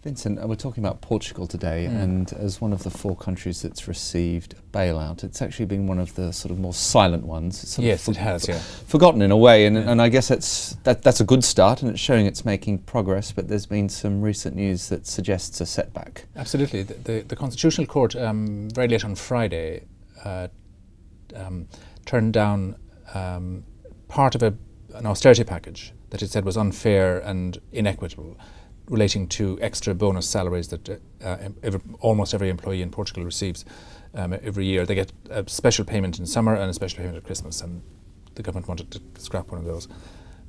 Vincent, we're talking about Portugal today, and as one of the 4 countries that's received a bailout, it's actually been one of the sort of more silent ones. It's sort yes, of it has, yeah. Forgotten in a way, and I guess that's a good start, and it's showing it's making progress, but there's been some recent news that suggests a setback. Absolutely. The Constitutional Court, very late on Friday, turned down part of an austerity package that it said was unfair and inequitable, relating to extra bonus salaries that almost every employee in Portugal receives every year. They get a special payment in summer and a special payment at Christmas, and the government wanted to scrap one of those,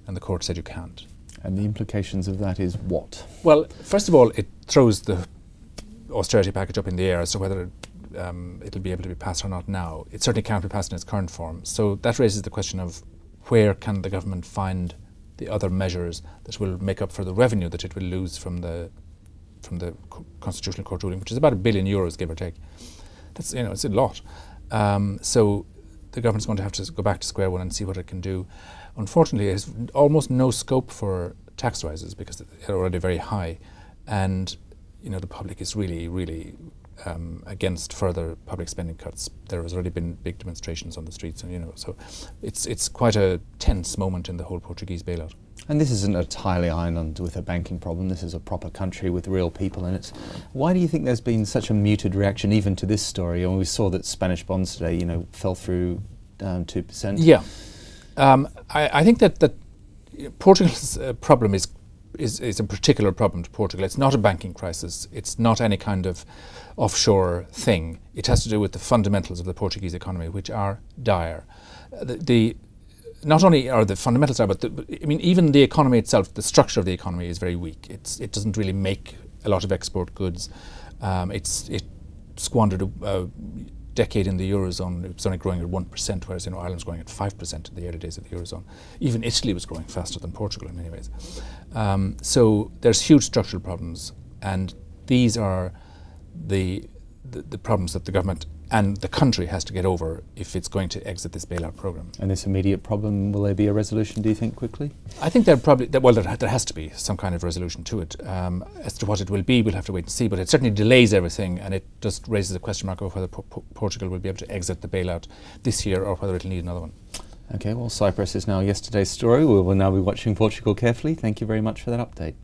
and the court said you can't. And the implications of that is what? Well, first of all, it throws the austerity package up in the air as to whether it'll be able to be passed or not now. It certainly can't be passed in its current form. So that raises the question of where can the government find the other measures that will make up for the revenue that it will lose from the Constitutional Court ruling, which is about €1 billion, give or take. That's, it's a lot. So the government's going to have to go back to square one and see what it can do. Unfortunately, it has almost no scope for tax rises because they're already very high, and the public is really against further public spending cuts. There has already been big demonstrations on the streets, and so it's quite a tense moment in the whole Portuguese bailout. And this isn't a tiny island with a banking problem. This is a proper country with real people in it. Why do you think there's been such a muted reaction even to this story? And we saw that Spanish bonds today, fell through down 2%. Yeah, I think that Portugal's problem is a particular problem to Portugal. It's not a banking crisis. It's not any kind of offshore thing. It has to do with the fundamentals of the Portuguese economy, which are dire. Not only are the fundamentals dire, but even the economy itself, the structure of the economy is very weak. It doesn't really make a lot of export goods. It squandered a decade in the Eurozone. It was only growing at 1%, whereas Ireland's growing at 5% in the early days of the Eurozone. Even Italy was growing faster than Portugal in many ways. So there's huge structural problems, and these are the problems that the government and the country has to get over if it's going to exit this bailout program. And this immediate problem, will there be a resolution, do you think, quickly? I think there has to be some kind of resolution to it. As to what it will be, we'll have to wait and see, but it certainly delays everything, and it just raises a question mark over whether Portugal will be able to exit the bailout this year or whether it'll need another one. Okay, well, Cyprus is now yesterday's story. We will now be watching Portugal carefully. Thank you very much for that update.